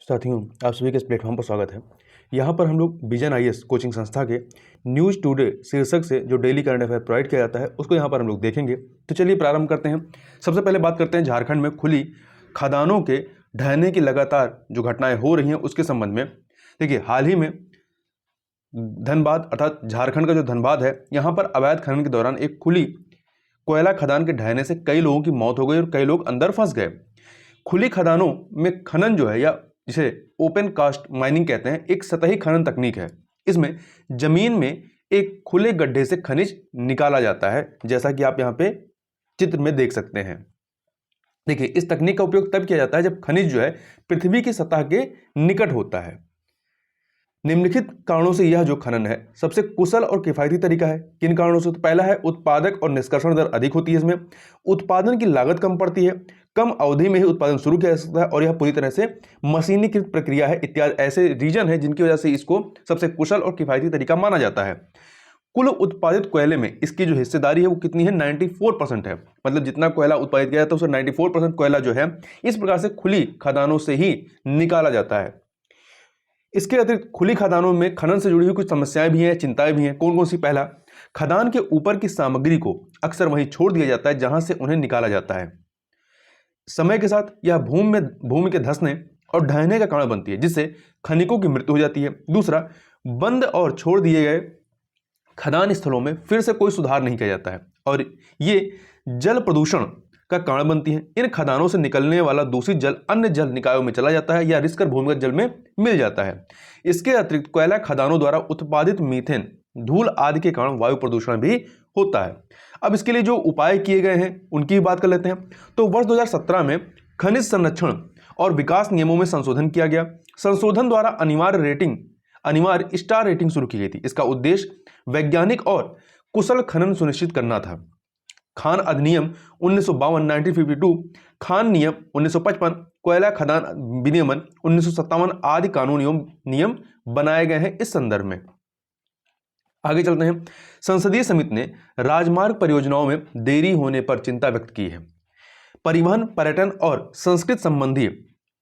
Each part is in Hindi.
साथियों, आप सभी के इस प्लेटफॉर्म पर स्वागत है। यहाँ पर हम लोग विजन आईएएस कोचिंग संस्था के न्यूज़ टुडे शीर्षक से जो डेली करंट अफेयर प्रोवाइड किया जाता है उसको यहाँ पर हम लोग देखेंगे। तो चलिए प्रारंभ करते हैं। सबसे पहले बात करते हैं झारखंड में खुली खदानों के ढहने की लगातार जो घटनाएं हो रही हैं उसके संबंध में। देखिए, हाल ही में धनबाद अर्थात झारखंड का जो धनबाद है, यहाँ पर अवैध खनन के दौरान एक खुली कोयला खदान के ढहने से कई लोगों की मौत हो गई और कई लोग अंदर फंस गए। खुली खदानों में खनन जो है, या जिसे ओपन कास्ट माइनिंग कहते हैं, एक सतही खनन तकनीक है। इसमें जमीन में एक खुले गड्ढे से खनिज निकाला जाता है, जैसा कि आप यहाँ पे चित्र में देख सकते हैं। देखिए, इस तकनीक का उपयोग तब किया जाता है जब खनिज जो है पृथ्वी की सतह के निकट होता है। निम्नलिखित कारणों से यह जो खनन है सबसे कुशल और किफायती तरीका है। किन कारणों से? तो पहला है उत्पादक और निष्कर्षण दर अधिक होती है। इसमें उत्पादन की लागत कम पड़ती है, कम अवधि में ही उत्पादन शुरू किया जा सकता है और यह पूरी तरह से मशीनीकृत प्रक्रिया है। इत्यादि ऐसे रीजन है जिनकी वजह से इसको सबसे कुशल और किफायती तरीका माना जाता है। कुल उत्पादित कोयले में इसकी जो हिस्सेदारी है वो कितनी है? 94% है। मतलब जितना कोयला उत्पादित किया जाता है उससे 94% कोयला जो है इस प्रकार से खुली खदानों से ही निकाला जाता है। इसके अतिरिक्त खुली खदानों में खनन से जुड़ी हुई कुछ समस्याएं भी हैं, चिंताएं भी हैं। कौन कौन सी? पहला, खदान के ऊपर की सामग्री को अक्सर वहीं छोड़ दिया जाता है जहां से उन्हें निकाला जाता है। समय के साथ यह भूमि के धंसने और ढहने का कारण बनती है, जिससे खनिकों की मृत्यु हो जाती है। दूसरा, बंद और छोड़ दिए गए खदान स्थलों में फिर से कोई सुधार नहीं किया जाता है और ये जल प्रदूषण का कारण बनती है। इन खदानों से निकलने वाला दूषित जल अन्य जल निकायों में चला जाता है या रिसकर भूमिगत जल में मिल जाता है। इसके अतिरिक्त कोयला खदानों द्वारा उत्पादित मीथेन, धूल आदि के कारण वायु प्रदूषण भी होता है। अब इसके लिए जो उपाय किए गए हैं उनकी बात कर लेते हैं। तो वर्ष 2017 में खनिज संरक्षण और विकास नियमों में संशोधन किया गया। संशोधन द्वारा अनिवार्य स्टार रेटिंग शुरू की गई थी। इसका उद्देश्य वैज्ञानिक और कुशल खनन सुनिश्चित करना था। खान अधिनियम 1952 1952, खान नियम 1955, कोयला खदान विनियमन 1957 आदि कानून एवं नियम बनाए गए हैं इस संदर्भ में। आगे चलते हैं। संसदीय समिति ने राजमार्ग परियोजनाओं में देरी होने पर चिंता व्यक्त की है। परिवहन, पर्यटन और संस्कृति संबंधी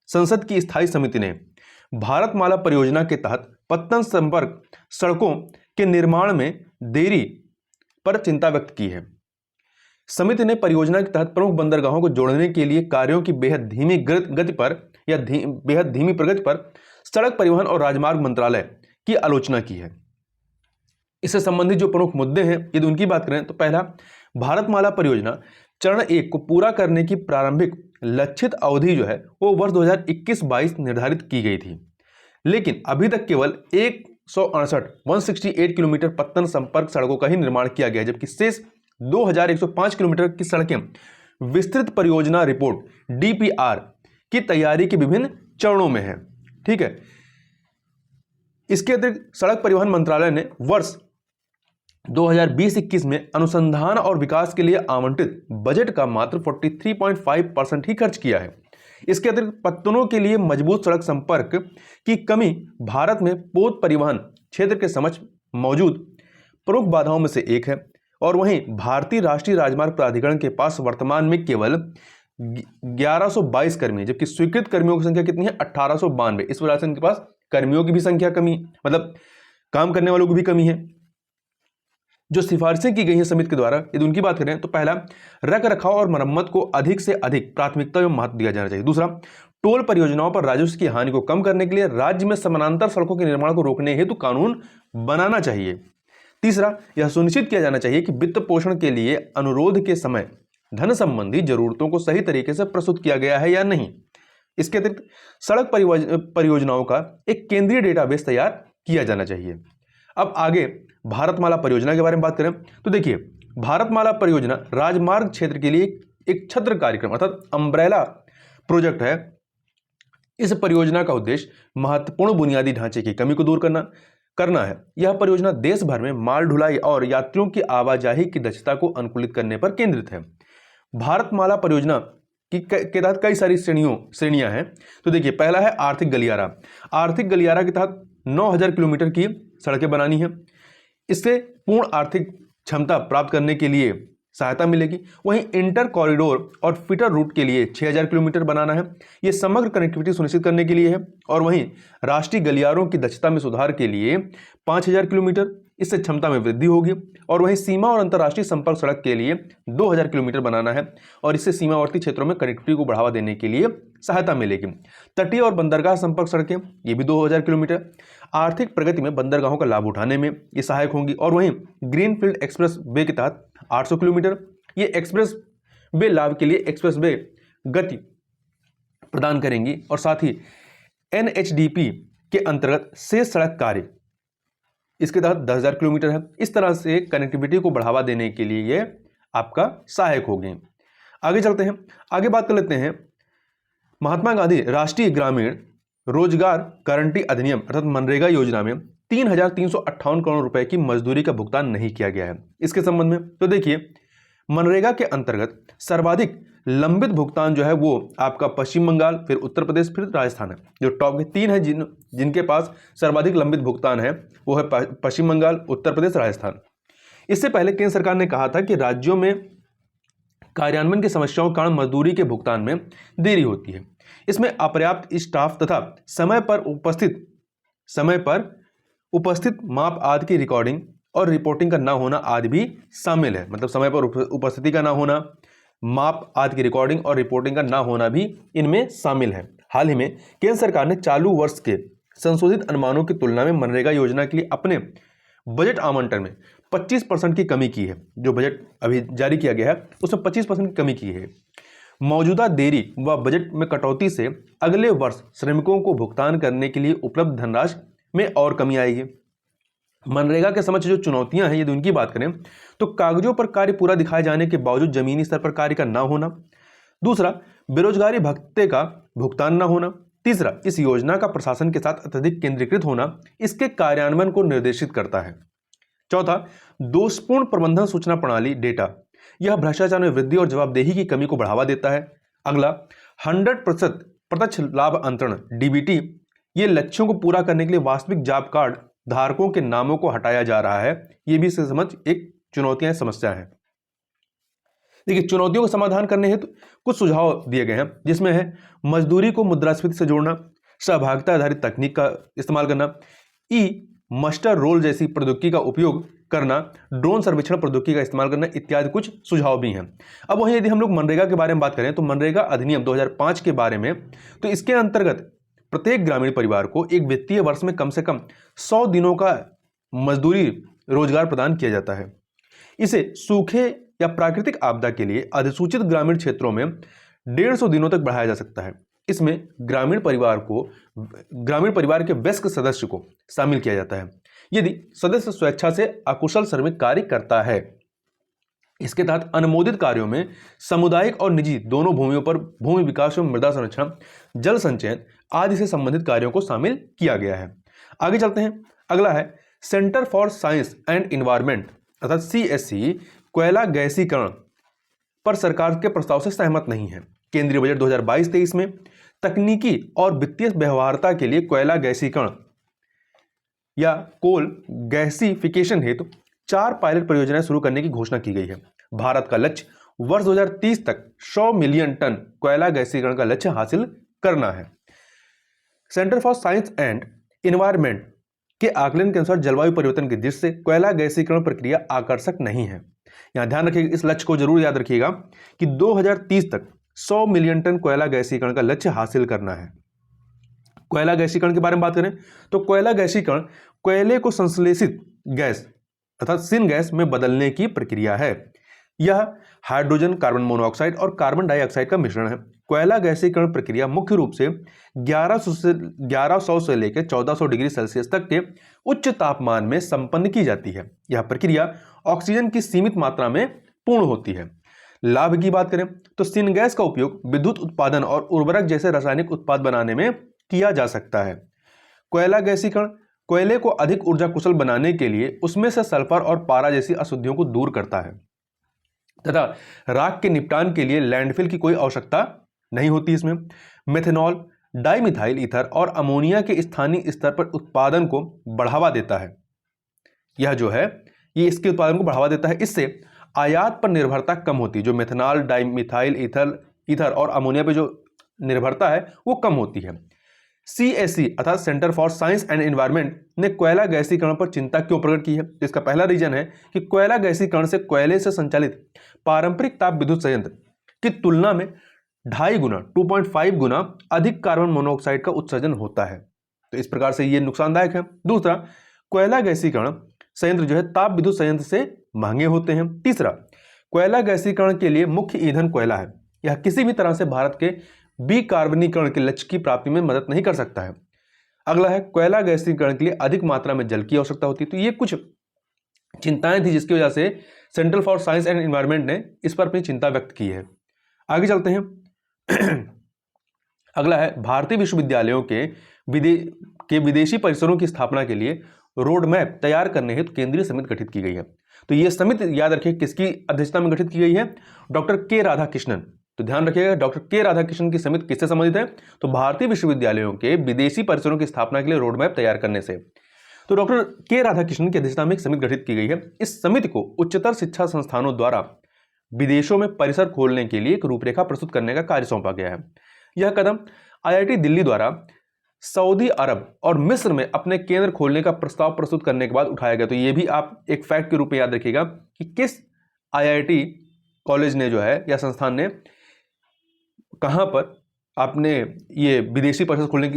संसद की स्थायी समिति ने भारतमाला परियोजना के तहत पत्तन संपर्क सड़कों के निर्माण में देरी पर चिंता व्यक्त की है। समिति ने परियोजना के तहत प्रमुख बंदरगाहों को जोड़ने के लिए कार्यों की बेहद धीमी गति पर या बेहद धीमी प्रगति पर सड़क परिवहन और राजमार्ग मंत्रालय की आलोचना की है। इससे संबंधित जो प्रमुख मुद्दे हैं यदि उनकी बात करें तो पहला, भारतमाला परियोजना चरण 1 को पूरा करने की प्रारंभिक लक्षित अवधि जो है वो वर्ष 2021-22 निर्धारित की गई थी, लेकिन अभी तक केवल 168 किलोमीटर पत्तन संपर्क सड़कों का ही निर्माण किया गया, जबकि शेष 2105 किलोमीटर की सड़कें विस्तृत परियोजना रिपोर्ट DPR की तैयारी के विभिन्न चरणों में है। ठीक है। इसके अतिरिक्त सड़क परिवहन मंत्रालय ने वर्ष 2020-21 में अनुसंधान और विकास के लिए आवंटित बजट का मात्र 43.5% ही खर्च किया है। इसके अतिरिक्त पत्तनों के लिए मजबूत सड़क संपर्क की कमी भारत में पोत परिवहन क्षेत्र के समक्ष मौजूद प्रमुख बाधाओं में से एक है और वहीं भारतीय राष्ट्रीय राजमार्ग प्राधिकरण के पास वर्तमान में केवल 1122 कर्मी, जबकि स्वीकृत कर्मियों की संख्या कितनी है? 1892। इस वजह से इनके पास कर्मियों की भी संख्या कमी, मतलब काम करने वालों की भी कमी है। जो सिफारिशें की गई हैं समिति के द्वारा यदि उनकी बात करें तो पहला, रख रखाव और मरम्मत को अधिक से अधिक प्राथमिकता एवं महत्व दिया जाना चाहिए। दूसरा, टोल परियोजनाओं पर राजस्व की हानि को कम करने के लिए राज्य में समानांतर सड़कों के निर्माण को रोकने हेतु कानून बनाना चाहिए। तीसरा, यह सुनिश्चित किया जाना चाहिए कि वित्त पोषण के लिए अनुरोध के समय धन संबंधी जरूरतों को सही तरीके से प्रस्तुत किया गया है या नहीं। इसके अतिरिक्त सड़क परियोजनाओं का एक केंद्रीय डेटाबेस तैयार किया जाना चाहिए। अब आगे भारतमाला परियोजना के बारे में बात करें तो देखिए, भारतमाला परियोजना राजमार्ग क्षेत्र के लिए एक छत्र कार्यक्रम अर्थात अम्ब्रेला प्रोजेक्ट है। इस परियोजना का उद्देश्य महत्वपूर्ण बुनियादी ढांचे की कमी को दूर करना है। यह परियोजना देश भर में माल ढुलाई और यात्रियों की आवाजाही की दक्षता को अनुकूलित करने पर केंद्रित है। भारतमाला परियोजना के तहत कई सारी श्रेणियां हैं। तो देखिए, पहला है आर्थिक गलियारा। आर्थिक गलियारा के तहत 9000 किलोमीटर की सड़कें बनानी है। इससे पूर्ण आर्थिक क्षमता प्राप्त करने के लिए सहायता मिलेगी। वहीं इंटर कॉरिडोर और फिटर रूट के लिए 6000 किलोमीटर बनाना है, ये समग्र कनेक्टिविटी सुनिश्चित करने के लिए है। और वहीं राष्ट्रीय गलियारों की दक्षता में सुधार के लिए 5000 किलोमीटर, इससे क्षमता में वृद्धि होगी। और वहीं सीमा और अंतर्राष्ट्रीय संपर्क सड़क के लिए 2000 किलोमीटर बनाना है, और इससे सीमावर्ती क्षेत्रों में कनेक्टिविटी को बढ़ावा देने के लिए सहायता मिलेगी। तटीय और बंदरगाह संपर्क सड़कें, ये भी 2000 किलोमीटर, आर्थिक प्रगति में बंदरगाहों का लाभ उठाने में ये सहायक होंगी। और वहीं ग्रीनफील्ड एक्सप्रेस वे के तहत 800 किलोमीटर, ये एक्सप्रेस वे लाभ के लिए एक्सप्रेस वे गति प्रदान करेंगी। और साथ ही NHDP के अंतर्गत शेष सड़क कार्य, इसके तहत 10,000 किलोमीटर है। इस तरह से कनेक्टिविटी को बढ़ावा देने के लिए ये आपका सहायक होगी। आगे चलते हैं, आगे बात कर लेते हैं महात्मा गांधी राष्ट्रीय ग्रामीण रोजगार गारंटी अधिनियम अर्थात मनरेगा योजना में 3,358 करोड़ रुपए की मजदूरी का भुगतान नहीं किया गया है। इसके संबंध में तो देखिए, मनरेगा के अंतर्गत सर्वाधिक लंबित भुगतान जो है वो आपका पश्चिम बंगाल, फिर उत्तर प्रदेश, फिर राजस्थान है। जो टॉप के 3 है जिनके पास सर्वाधिक लंबित भुगतान है वो है पश्चिम बंगाल, उत्तर प्रदेश, राजस्थान। इससे पहले केंद्र सरकार ने कहा था कि राज्यों में कार्यान्वयन की समस्याओं के कारण मजदूरी के भुगतान में देरी होती है। इसमें अपर्याप्त स्टाफ तथा समय पर उपस्थित माप आदि की रिकॉर्डिंग और रिपोर्टिंग का ना होना आदि भी शामिल है। मतलब समय पर उपस्थिति का ना होना, माप आदि की रिकॉर्डिंग और रिपोर्टिंग का ना होना भी इनमें शामिल है। हाल ही में केंद्र सरकार ने चालू वर्ष के संशोधित अनुमानों की तुलना में मनरेगा योजना के लिए अपने बजट आवंटन में 25% की कमी की है। जो बजट अभी जारी किया गया है उसमें 25% की कमी की है। मौजूदा देरी व बजट में कटौती से अगले वर्ष श्रमिकों को भुगतान करने के लिए उपलब्ध धनराशि में और कमी आएगी। मनरेगा के समक्ष जो चुनौतियां हैं यदि उनकी बात करें तो कागजों पर कार्य पूरा दिखाए जाने के बावजूद जमीनी स्तर पर कार्य का ना होना, दूसरा बेरोजगारी भत्ते का भुगतान ना होना, तीसरा इस योजना का प्रशासन के साथ अत्यधिक केंद्रीकृत होना इसके कार्यान्वयन को निर्देशित करता है, चौथा दोषपूर्ण प्रबंधन सूचना प्रणाली डेटा, यह भ्रष्टाचार में वृद्धि और जवाबदेही की कमी को बढ़ावा देता है। अगला 100% प्रत्यक्ष लाभ अंतरण DBT, ये लक्ष्यों को पूरा करने के लिए वास्तविक जॉब कार्ड धारकों के नामों को हटाया जा रहा है। ये भी समझ एक चुनौतियां समस्या है। देखिए, चुनौतियों का समाधान करने हेतु कुछ सुझाव दिए गए हैं, जिसमें है मजदूरी को मुद्रास्फीति से जोड़ना, सहभागिता आधारित तकनीक का इस्तेमाल करना, मास्टर रोल जैसी प्रौद्योगिकी का उपयोग करना, ड्रोन सर्वेक्षण प्रौद्योगिकी का इस्तेमाल करना इत्यादि कुछ सुझाव भी हैं। अब वहीं यदि हम लोग मनरेगा के बारे में बात करें तो मनरेगा अधिनियम 2005 के बारे में, तो इसके अंतर्गत प्रत्येक ग्रामीण परिवार को एक वित्तीय वर्ष में कम से कम 100 दिनों का मजदूरी रोजगार प्रदान किया जाता है। इसे सूखे या प्राकृतिक आपदा के लिए अधिसूचित ग्रामीण क्षेत्रों में 150 दिनों तक बढ़ाया जा सकता है। इसमें ग्रामीण परिवार के वयस्क सदस्य को शामिल किया जाता है यदि सदस्य स्वेच्छा से अकुशल श्रमिक कार्य करता है। इसके तहत अनुमोदित कार्यों में सामुदायिक और निजी दोनों भूमियों पर भूमि विकास एवं मृदा संरक्षण, जल संचयन आदि से संबंधित कार्यों को शामिल किया गया है। आगे चलते हैं, अगला है centre for science and environment अर्थात CSE कोयला गैसीकरण पर सरकार के प्रस्ताव से सहमत नहीं है। केंद्रीय बजट 2022-23 में तकनीकी और वित्तीय व्यवहार्यता के लिए कोयला गैसीकरण या कोल गैसीफिकेशन हेतु 4 पायलट परियोजनाएं शुरू करने की घोषणा की गई है। भारत का लक्ष्य वर्ष 2030 तक 100 मिलियन टन कोयला गैसीकरण का लक्ष्य हासिल करना है। Centre for science and environment के आकलन के अनुसार जलवायु परिवर्तन की दृष्टि से कोयला गैसीकरण प्रक्रिया आकर्षक नहीं है। यहां ध्यान रखिएगा, इस लक्ष्य को जरूर याद रखिएगा कि 2030 तक 100 मिलियन टन कोयला गैसीकरण का लक्ष्य हासिल करना है। कोयला गैसीकरण के बारे में बात करें तो कोयला गैसीकरण कोयले को संश्लेषित गैस अर्थात सिन गैस में बदलने की प्रक्रिया है। यह हाइड्रोजन, कार्बन मोनोऑक्साइड और कार्बन डाइऑक्साइड का मिश्रण है। कोयला गैसीकरण प्रक्रिया मुख्य रूप से 1100 से लेकर 1400 डिग्री सेल्सियस तक के उच्च तापमान में संपन्न की जाती है। यह प्रक्रिया ऑक्सीजन की सीमित मात्रा में पूर्ण होती है। लाभ की बात करें तो सिन गैस का उपयोग विद्युत उत्पादन और उर्वरक जैसे रासायनिक उत्पाद बनाने में किया जा सकता है। कोयला गैसीकरण कोयले को अधिक ऊर्जा कुशल बनाने के लिए उसमें से सल्फर और पारा जैसी अशुद्धियों को दूर करता है तथा राख के निपटान के लिए लैंडफिल की कोई आवश्यकता नहीं होती। इसमें मेथनॉल, डाइमिथाइल ईथर और अमोनिया के स्थानीय स्तर पर उत्पादन को बढ़ावा देता है। यह जो है ये इसके उत्पादन को बढ़ावा देता है। इससे आयात पर निर्भरता कम होती है, जो मेथनॉल, डाइमिथाइल ईथर और अमोनिया पे जो निर्भरता है वो कम होती है। CSE अर्थात centre for science and environment ने कोयला गैसीकरण पर चिंता क्यों प्रकट की है? इसका पहला रीजन है कि कोयला गैसीकरण से कोयले से संचालित पारंपरिक ताप विद्युत संयंत्र की तुलना में 2.5 गुना 2.5 गुना अधिक कार्बन मोनोऑक्साइड का उत्सर्जन होता है, तो इस प्रकार से यह नुकसानदायक है। दूसरा, कोयला गैसीकरण संयंत्र जो है ताप विद्युत संयंत्र से महंगे होते हैं। तीसरा, कोयला गैसीकरण के लिए मुख्य ईंधन कोयला है, यह किसी भी तरह से भारत के विकार्बनीकरण के लक्ष्य की प्राप्ति में मदद नहीं कर सकता है। अगला है, कोयला गैसीकरण के लिए अधिक मात्रा में जल की आवश्यकता होती है। तो ये कुछ चिंताएं थी जिसकी वजह से central for science and environment ने इस पर अपनी चिंता व्यक्त की है। आगे चलते हैं। अगला है, भारतीय विश्वविद्यालयों के विदेशी परिसरों की स्थापना के लिए रोड मैप तैयार करने हेतु केंद्रीय समिति गठित की गई है। तो यह समिति याद रखिए किसकी अध्यक्षता में गठित की गई है? डॉक्टर के राधाकृष्णन। तो ध्यान रखिएगा, डॉक्टर के राधाकृष्णन की समिति किससे संबंधित है? तो भारतीय विश्वविद्यालयों के विदेशी परिसरों की स्थापना के लिए रोड मैप तैयार करने से। तो डॉक्टर के राधाकृष्णन की अध्यक्षता में एक समिति गठित की गई है। इस समिति को उच्चतर शिक्षा संस्थानों द्वारा विदेशों में परिसर खोलने के लिए एक रूपरेखा प्रस्तुत करने का कार्य सौंपा गया है। यह कदम IIT दिल्ली द्वारा सऊदी अरब और मिस्र में अपने केंद्र खोलने का प्रस्ताव प्रस्तुत करने के बाद उठाया गया। तो यह भी आप एक फैक्ट के रूप में याद रखिएगा कि किस IIT कॉलेज ने जो है या संस्थान ने कहां पर आपने ये विदेशी परिसर खोलने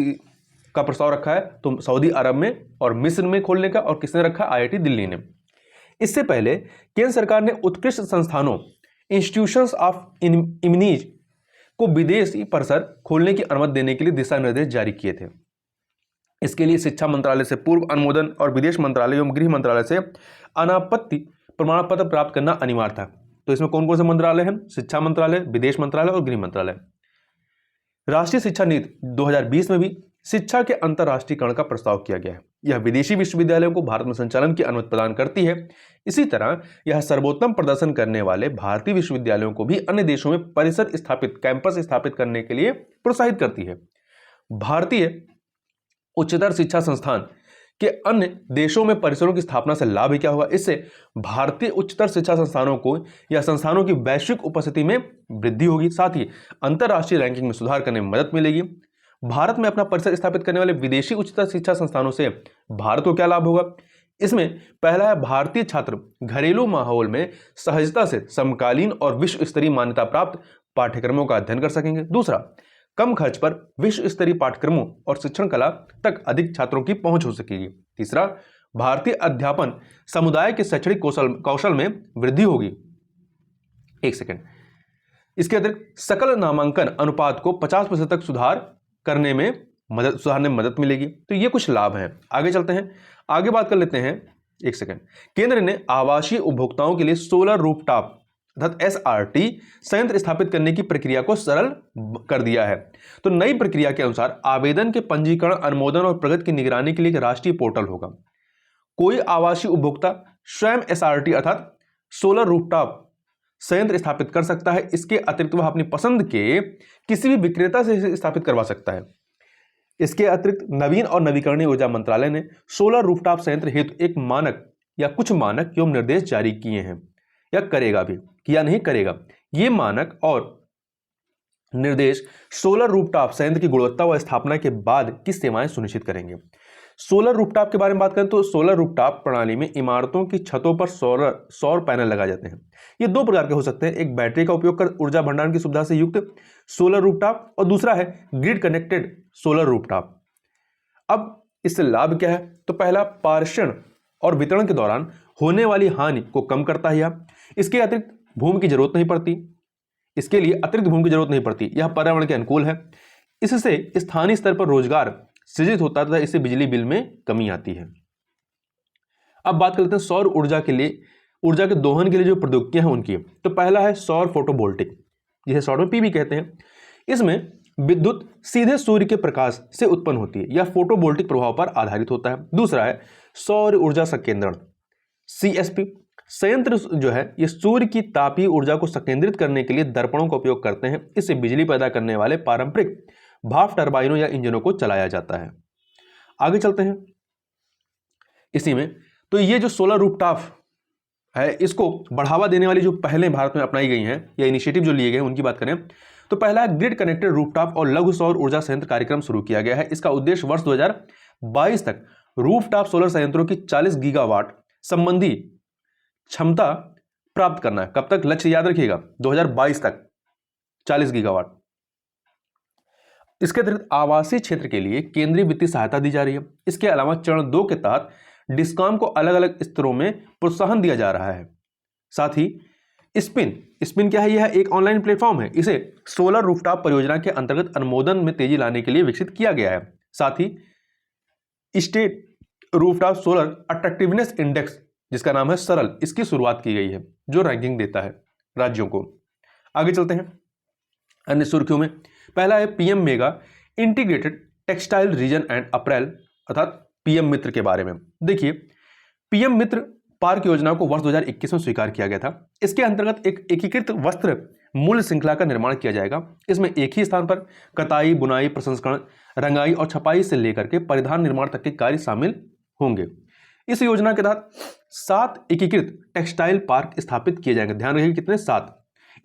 का प्रस्ताव रखा है? तो सऊदी अरब में और मिस्र में खोलने का। और किसने रखा? IIT दिल्ली ने। इससे पहले केंद्र सरकार ने उत्कृष्ट संस्थानों इंस्टीट्यूशंस ऑफ इम्यूनिज को विदेशी परिसर खोलने की अनुमति देने के लिए दिशा निर्देश जारी किए थे। इसके लिए शिक्षा मंत्रालय से पूर्व अनुमोदन और विदेश मंत्रालय एवं गृह मंत्रालय से अनापत्ति प्रमाण पत्र प्राप्त करना अनिवार्य था। तो इसमें कौन कौन से मंत्रालय हैं? शिक्षा मंत्रालय, विदेश मंत्रालय और गृह मंत्रालय। राष्ट्रीय शिक्षा नीति 2020 में भी शिक्षा के अंतर्राष्ट्रीयकरण का प्रस्ताव किया गया है। यह विदेशी विश्वविद्यालयों को भारत में संचालन की अनुमति प्रदान करती है। इसी तरह यह सर्वोत्तम प्रदर्शन करने वाले भारतीय विश्वविद्यालयों को भी अन्य देशों में परिसर स्थापित, कैंपस स्थापित करने के लिए प्रोत्साहित करती है। भारतीय उच्चतर शिक्षा संस्थान के अन्य देशों में परिसरों की स्थापना से लाभ क्या होगा? इससे भारतीय उच्चतर शिक्षा संस्थानों को या संस्थानों की वैश्विक उपस्थिति में वृद्धि होगी, साथ ही अंतर्राष्ट्रीय रैंकिंग में सुधार करने में मदद मिलेगी। भारत में अपना परिसर स्थापित करने वाले विदेशी उच्चतर शिक्षा संस्थानों से भारत को क्या लाभ होगा? इसमें पहला है, भारतीय छात्र घरेलू माहौल में सहजता से समकालीन और विश्व स्तरीय मान्यता प्राप्त पाठ्यक्रमों का अध्ययन कर सकेंगे। दूसरा, कम खर्च पर विश्व स्तरीय पाठ्यक्रमों और शिक्षण कला तक अधिक छात्रों की पहुंच हो सकेगी। तीसरा, भारतीय अध्यापन समुदाय के शैक्षणिक कौशल में वृद्धि होगी। एक सेकेंड। इसके अतिरिक्त सकल नामांकन अनुपात को 50% तक सुधारने में मदद मिलेगी। तो ये कुछ लाभ हैं। आगे चलते हैं, आगे बात कर लेते हैं। एक सेकेंड। केंद्र ने आवासीय उपभोक्ताओं के लिए सोलर रूफटॉप अर्थात SRT संयंत्र स्थापित करने की प्रक्रिया को सरल कर दिया है। तो नई प्रक्रिया के अनुसार आवेदन के पंजीकरण, अनुमोदन और प्रगति की निगरानी के लिए एक राष्ट्रीय पोर्टल होगा। कोई आवासीय उपभोक्ता स्वयं SRT अर्थात सोलर रूफटॉप संयंत्र स्थापित कर सकता है। इसके अतिरिक्त वह अपनी पसंद के किसी भी विक्रेता से स्थापित करवा सकता है। इसके अतिरिक्त नवीन और नवीकरणीय ऊर्जा मंत्रालय ने सोलर रूफटॉप संयंत्र हेतु एक मानक या कुछ मानक एवं निर्देश जारी किए हैं, या करेगा भी, किया नहीं करेगा। ये मानक और निर्देश सोलर रूफटॉप संयंत्र की गुणवत्ता व स्थापना के बाद की सेवाएं सुनिश्चित करेंगे। सोलर रूफटॉप के बारे में बात करें तो सोलर रूफटॉप प्रणाली में इमारतों की छतों पर सौर पैनल लगाए जाते हैं। ये दो प्रकार के हो सकते हैं, एक बैटरी का उपयोग कर ऊर्जा भंडारण की सुविधा से युक्त सोलर रूफटॉप और दूसरा है ग्रिड कनेक्टेड सोलर रूफटॉप। अब इससे लाभ क्या है? तो पहला, पारेषण और वितरण के दौरान होने वाली हानि को कम करता है। इसके अतिरिक्त भूमि की जरूरत नहीं पड़ती, इसके लिए अतिरिक्त भूमि की जरूरत नहीं पड़ती। यह पर्यावरण के अनुकूल है। इससे स्थानीय स्तर पर रोजगार सृजित होता है तथा इससे बिजली बिल में कमी आती है। अब बात करते हैं सौर ऊर्जा के लिए, ऊर्जा के दोहन के लिए जो प्रौद्योगिकियां हैं उनकी। तो पहला है सौर फोटोवोल्टिक, जिसे शॉर्ट में PV कहते हैं। इसमें विद्युत सीधे सूर्य के प्रकाश से उत्पन्न होती है, यह फोटोवोल्टिक प्रभाव पर आधारित होता है। दूसरा है सौर ऊर्जा संकेंद्रण CSP संयंत्र जो है ये सूर्य की तापीय ऊर्जा को संकेंद्रित करने के लिए दर्पणों का उपयोग करते हैं। इससे बिजली पैदा करने वाले पारंपरिक भाप टरबाइनों या इंजनों को चलाया जाता है। आगे चलते हैं इसी में। तो ये जो सोलर रूफटॉप है, इसको बढ़ावा देने वाली जो पहले भारत में अपनाई गई हैं या इनिशिएटिव जो लिए गए हैं उनकी बात करें तो पहला है ग्रिड कनेक्टेड रूफटॉप और लघु सौर ऊर्जा संयंत्र कार्यक्रम शुरू किया गया है। इसका उद्देश्य वर्ष 2022 तक रूफटॉप सोलर संयंत्रों की 40 गीगावाट संबंधी क्षमता प्राप्त करना है। कब तक? लक्ष्य याद रखिएगा, 2022 तक 40 गीगावाट। इसके अतिरिक्त आवासीय क्षेत्र के लिए केंद्रीय वित्तीय सहायता दी जा रही है। इसके अलावा चरण 2 के तहत डिस्कॉम को अलग अलग स्तरों में प्रोत्साहन दिया जा रहा है। साथ ही स्पिन क्या है? यह एक ऑनलाइन प्लेटफॉर्म है। इसे सोलर रूफटॉप परियोजना के अंतर्गत अनुमोदन में तेजी लाने के लिए विकसित किया गया है। साथ ही state rooftop solar attractiveness index, जिसका नाम है सरल, इसकी शुरुआत की गई है, जो रैंकिंग देता है राज्यों को। आगे चलते हैं अन्य सुर्खियों में। पहला है PM mega integrated textile reason and April, अर्थात पीएम मित्र के बारे में। देखिए, पीएम मित्र पार्क योजना को वर्ष 2021 में स्वीकार किया गया था। इसके अंतर्गत एक एकीकृत वस्त्र मूल्य श्रृंखला का निर्माण किया जाएगा। इसमें एक ही स्थान पर कताई, बुनाई, प्रसंस्करण, रंगाई और छपाई से लेकर के परिधान निर्माण तक के कार्य शामिल होंगे। इस योजना के तहत 7 एकीकृत टेक्सटाइल पार्क स्थापित किए जाएंगे। ध्यान रखिए कितने? 7।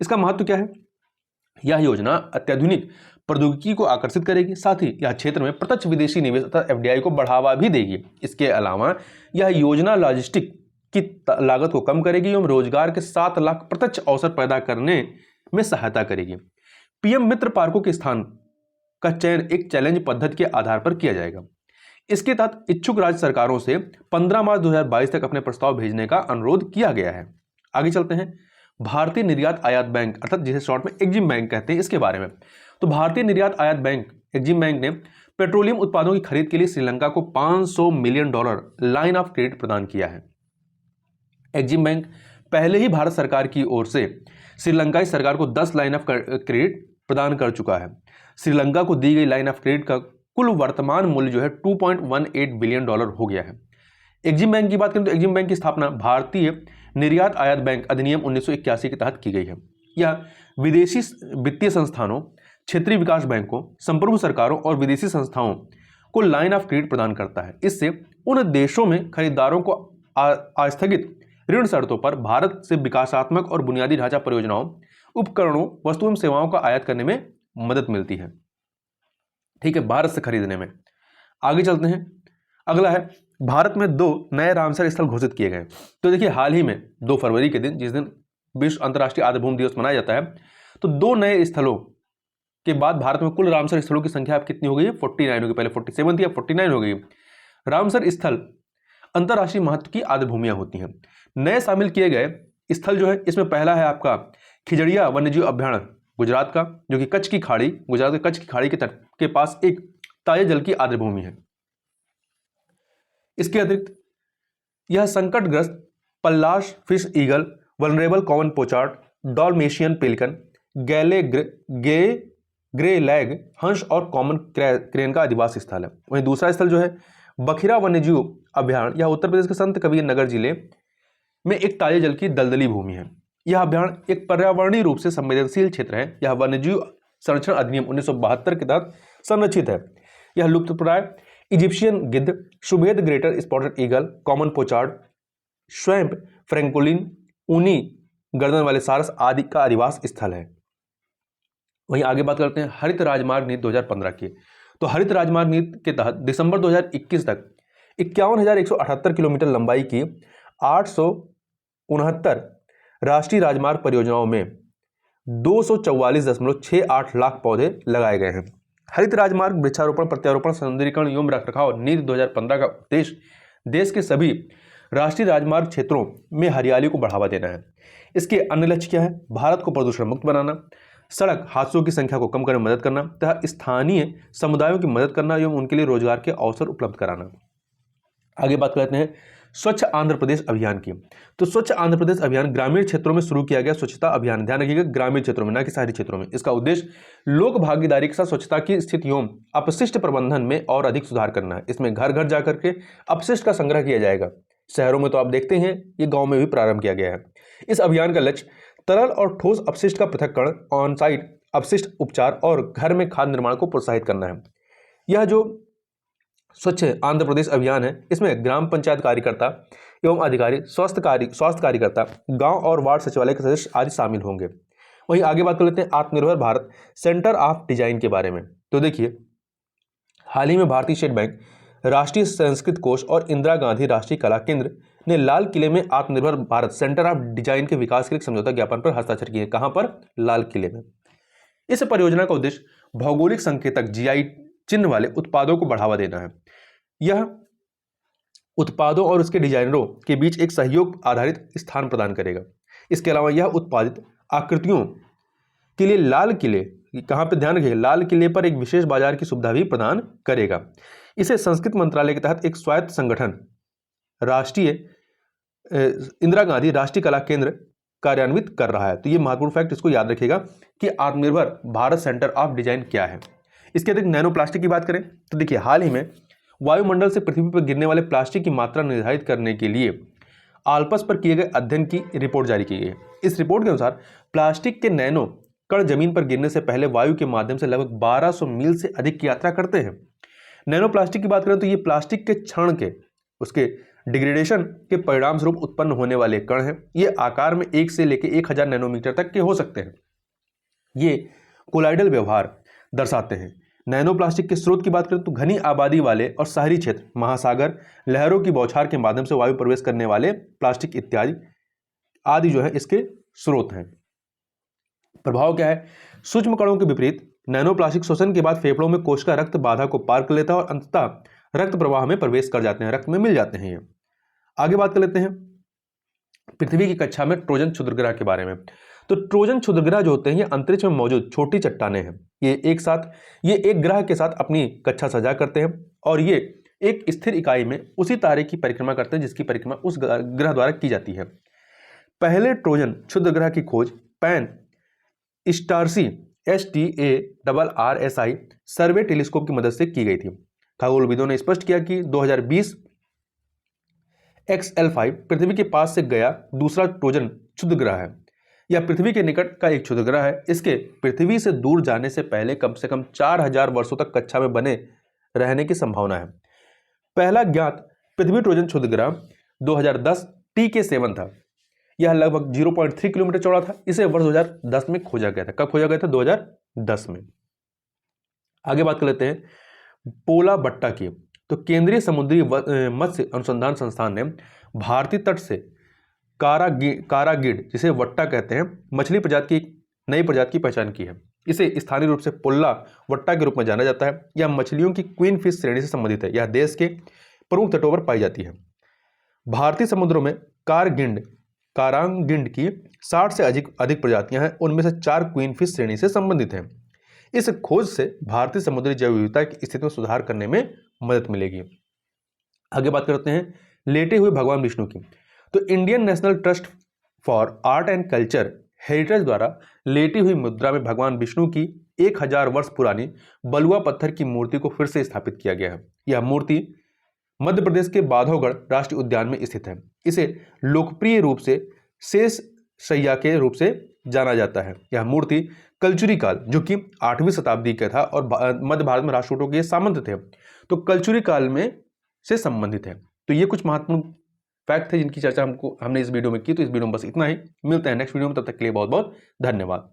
इसका महत्व क्या है? यह योजना अत्याधुनिक प्रौद्योगिकी को आकर्षित करेगी, साथ ही यह क्षेत्र में प्रत्यक्ष विदेशी निवेश अर्थात एफडीआई को बढ़ावा भी देगी। इसके अलावा यह योजना लॉजिस्टिक की लागत को कम करेगी एवं रोजगार के 7 लाख प्रत्यक्ष अवसर पैदा करने में सहायता करेगी। पीएम मित्र पार्कों के स्थान का चयन एक चैलेंज पद्धति के आधार पर किया जाएगा। इसके तहत इच्छुक राज्य सरकारों से 15 मार्च 2022 तक अपने प्रस्ताव भेजने का अनुरोध किया गया है। आगे चलते हैं भारतीय निर्यात आयात बैंक, अर्थात जिसे शॉर्ट में एग्जिम बैंक कहते हैं, इसके बारे में। तो भारतीय निर्यात आयात बैंक एग्जिम बैंक ने पेट्रोलियम उत्पादों की खरीद के लिए श्रीलंका को $500 मिलियन लाइन ऑफ क्रेडिट प्रदान किया है। एग्जिम बैंक पहले ही भारत सरकार की ओर से श्रीलंकाई सरकार को 10 लाइन ऑफ क्रेडिट प्रदान कर चुका है। श्रीलंका को दी गई लाइन ऑफ क्रेडिट का कुल वर्तमान मूल्य जो है $2.18 बिलियन हो गया है। एग्जिम बैंक की बात करें तो एग्जिम बैंक की स्थापना भारतीय निर्यात आयात बैंक अधिनियम 1981 के तहत की गई है। यह विदेशी वित्तीय संस्थानों, क्षेत्रीय विकास बैंकों, संप्रभु सरकारों और विदेशी संस्थाओं को लाइन ऑफ क्रेडिट प्रदान करता है। इससे उन देशों में खरीदारों को आस्थगित ऋण शर्तों पर भारत से विकासात्मक और बुनियादी ढांचा परियोजनाओं, उपकरणों, वस्तुओं एवं सेवाओं का आयात करने में मदद मिलती है। ठीक है, भारत से खरीदने में। आगे चलते हैं। अगला है भारत में 2 नए रामसर स्थल घोषित किए गए। तो देखिए, हाल ही में 2 फरवरी के दिन, जिस दिन विश्व अंतर्राष्ट्रीय आर्द्रभूमि दिवस मनाया जाता है, तो 2 नए स्थलों के बाद भारत में कुल रामसर स्थलों की संख्या अब कितनी हो गई है? 49 होगी। पहले 47 थी, अब 49 हो गई। रामसर स्थल अंतर्राष्ट्रीय महत्व की आर्द्रभूमियां होती हैं। नए शामिल किए गए स्थल जो है, इसमें पहला है आपका खिजड़िया वन्यजीव अभ्यारण्य गुजरात का, जो कि कच्छ की खाड़ी, गुजरात के कच्छ की खाड़ी के तट के पास एक ताजे जल की आर्द्रभूमि है। इसके अतिरिक्त यह संकटग्रस्त Pallas's fish eagle, vulnerable common pochard, Dalmatian pelican, greylag हंस और कॉमन क्रेन का आदिवासी स्थल है। वहीं दूसरा स्थल जो है बखिरा वन्यजीव अभ्यारण्य, यह उत्तर प्रदेश के संत कबीर नगर जिले में एक ताजे जल की दलदली भूमि है। यह अभ्यारण्य एक पर्यावरणीय रूप से संवेदनशील क्षेत्र है। यह वन्यजीव संरक्षण अधिनियम 1972 के तहत संरक्षित है। यह लुप्तप्राय इजिप्शियन गिद्ध, शुभेद greater spotted eagle, common pochard, swamp francolin, ऊनी गर्दन वाले सारस आदि का आदिवास स्थल है। वहीं आगे बात करते हैं हरित राजमार्ग नीति 2015 की। तो हरित राजमार्ग नीति के तहत दिसंबर 2021 तक 51,178 किलोमीटर लंबाई की 869 राष्ट्रीय राजमार्ग परियोजनाओं में 244.68 लाख पौधे लगाए गए हैं। हरित राजमार्ग वृक्षारोपण, प्रत्यारोपण, सौंदर्यीकरण एवं रखरखाव नीति 2015 का उद्देश्य देश के सभी राष्ट्रीय राजमार्ग क्षेत्रों में हरियाली को बढ़ावा देना है। इसके अन्य लक्ष्य क्या है? भारत को प्रदूषण मुक्त बनाना, सड़क हादसों की संख्या को कम करने में मदद करना तथा स्थानीय समुदायों की मदद करना एवं उनके लिए रोजगार के अवसर उपलब्ध कराना। आगे बात करते हैं स्वच्छ आंध्र प्रदेश अभियान की। तो स्वच्छ आंध्र प्रदेश अभियान ग्रामीण क्षेत्रों में शुरू किया गया स्वच्छता अभियान। ध्यान रखिएगा, ग्रामीण क्षेत्रों में, ना कि शहरी क्षेत्रों में। इसका उद्देश्य लोक भागीदारी के साथ स्वच्छता की स्थितियों, अपशिष्ट प्रबंधन में और अधिक सुधार करना है। इसमें घर घर जाकर के अपशिष्ट का संग्रह किया जाएगा। शहरों में तो आप देखते हैं, ये गाँव में भी प्रारंभ किया गया है। इस अभियान का लक्ष्य तरल और ठोस अपशिष्ट का पृथक्करण, ऑन साइट अपशिष्ट उपचार और घर में खाद निर्माण को प्रोत्साहित करना है। यह जो स्वच्छ आंध्र प्रदेश अभियान है, इसमें ग्राम पंचायत कार्यकर्ता एवं अधिकारी, स्वास्थ्य कार्यकर्ता, गांव और वार्ड सचिवालय के सदस्य आदि शामिल होंगे। वहीं आगे बात कर लेते हैं आत्मनिर्भर भारत सेंटर ऑफ डिजाइन के बारे में। तो देखिए, हाल ही में भारतीय स्टेट बैंक, राष्ट्रीय संस्कृत कोष और इंदिरा गांधी राष्ट्रीय कला केंद्र ने लाल किले में आत्मनिर्भर भारत सेंटर ऑफ डिजाइन के विकास के लिए समझौता ज्ञापन पर हस्ताक्षर किए। कहां पर? लाल किले में। इस परियोजना का उद्देश्य भौगोलिक संकेतक जीआई चिन्ह वाले उत्पादों को बढ़ावा देना है। यह उत्पादों और उसके डिजाइनरों के बीच एक सहयोग आधारित स्थान प्रदान करेगा। इसके अलावा यह उत्पादित आकृतियों के लिए लाल किले, कहां पे ध्यान रखिए, लाल किले पर एक विशेष बाजार की सुविधा भी प्रदान करेगा। इसे संस्कृत मंत्रालय के तहत एक स्वायत्त संगठन राष्ट्रीय इंदिरा गांधी राष्ट्रीय कला केंद्र कार्यान्वित कर रहा है। तो ये महत्वपूर्ण फैक्ट, इसको याद रखिएगा कि आत्मनिर्भर भारत सेंटर ऑफ डिजाइन क्या है। इसके अतिरिक्त नैनो प्लास्टिक की बात करें तो देखिए, हाल ही में वायुमंडल से पृथ्वी पर गिरने वाले प्लास्टिक की मात्रा निर्धारित करने के लिए आल्पस पर किए गए अध्ययन की रिपोर्ट जारी की गई है। इस रिपोर्ट के अनुसार प्लास्टिक के नैनो कण जमीन पर गिरने से पहले वायु के माध्यम से लगभग 1200 मील से अधिक की यात्रा करते हैं। नैनो प्लास्टिक की बात करें तो ये प्लास्टिक के क्षरण के, उसके डिग्रेडेशन के परिणाम स्वरूप उत्पन्न होने वाले कण हैं। ये आकार में 1 से लेकर 1000 नैनोमीटर तक के हो सकते हैं। ये कोलाइडल व्यवहार दर्शाते हैं। नैनो प्लास्टिक के स्रोत की बात करें तो घनी आबादी वाले और शहरी क्षेत्र, महासागर, लहरों की बौछार के माध्यम से वायु प्रवेश करने वाले प्लास्टिक इत्यादि आदि जो है इसके स्रोत हैं। प्रभाव क्या है? सूक्ष्म कणों के विपरीत नैनो प्लास्टिक श्वसन के बाद फेफड़ों में कोशिका रक्त बाधा को पार कर लेता है और अंततः रक्त प्रवाह में प्रवेश कर जाते हैं, रक्त में मिल जाते हैं। ये आगे बात कर लेते हैं पृथ्वी की कक्षा में ट्रोजन क्षुद्रग्रह के बारे में। तो ट्रोजन क्षुद्रग्रह जो होते हैं ये अंतरिक्ष में मौजूद छोटी चट्टानें हैं। ये एक ग्रह के साथ अपनी कक्षा सजा करते हैं और ये एक स्थिर इकाई में उसी तारे की परिक्रमा करते हैं जिसकी परिक्रमा उस ग्रह द्वारा की जाती है। पहले ट्रोजन क्षुद्रग्रह की खोज पैन स्टारसी STARRSI सर्वे टेलीस्कोप की मदद से की गई थी। खगोलविदों ने स्पष्ट किया कि 2020 XL5 पृथ्वी के पास से गया दूसरा ट्रोजन क्षुद्रग्रह है। यह पृथ्वी के निकट का एक क्षुद्रग्रह है। इसके पृथ्वी से दूर जाने से पहले कम से कम 4000 वर्षों तक कक्षा में बने रहने की संभावना है। पहला ज्ञात पृथ्वी ट्रोजन क्षुद्रग्रह 2010 TK7 था। यह लगभग 0.3 किलोमीटर चौड़ा था। इसे वर्ष 2010 में खोजा गया था। कब खोजा गया था? 2010 में। आगे बात कर लेते हैं पोला बट्टा की। तो केंद्रीय समुद्री मत्स्य अनुसंधान संस्थान ने भारतीय तट से कारागिड, जिसे वट्टा कहते हैं, मछली प्रजाति की एक नई प्रजाति की पहचान की है। इसे स्थानीय रूप से पुल्ला वट्टा के रूप में जाना जाता है। यह मछलियों की क्वीन फिश श्रेणी से संबंधित है। यह देश के प्रमुख तटों पर पाई जाती है। भारतीय समुद्रों में कारागिंड की 60 से अधिक प्रजातियां हैं। उनमें से 4 क्वीन फिश श्रेणी से संबंधित हैं। इस खोज से भारतीय समुद्री जैव विविधता की स्थिति में सुधार करने में मदद मिलेगी। आगे बात करते हैं लेटे हुए भगवान विष्णु की। तो Indian national trust for art and culture heritage द्वारा लेटी हुई मुद्रा में भगवान विष्णु की 1000 वर्ष पुरानी बलुआ पत्थर की मूर्ति को फिर से स्थापित किया गया है। यह मूर्ति मध्य प्रदेश के बांधवगढ़ राष्ट्रीय उद्यान में स्थित है। इसे लोकप्रिय रूप से शेष शैया के रूप से जाना जाता है। यह मूर्ति कलचुरी काल, जो कि 8वीं शताब्दी का था और मध्य भारत में राष्ट्रकूटों के सामंत थे, तो कलचुरी काल में से संबंधित है। तो ये कुछ महत्वपूर्ण फैक्ट थे जिनकी चर्चा हमने इस वीडियो में की। तो इस वीडियो में बस इतना ही। मिलते हैं नेक्स्ट वीडियो में, तब तक के लिए बहुत बहुत धन्यवाद।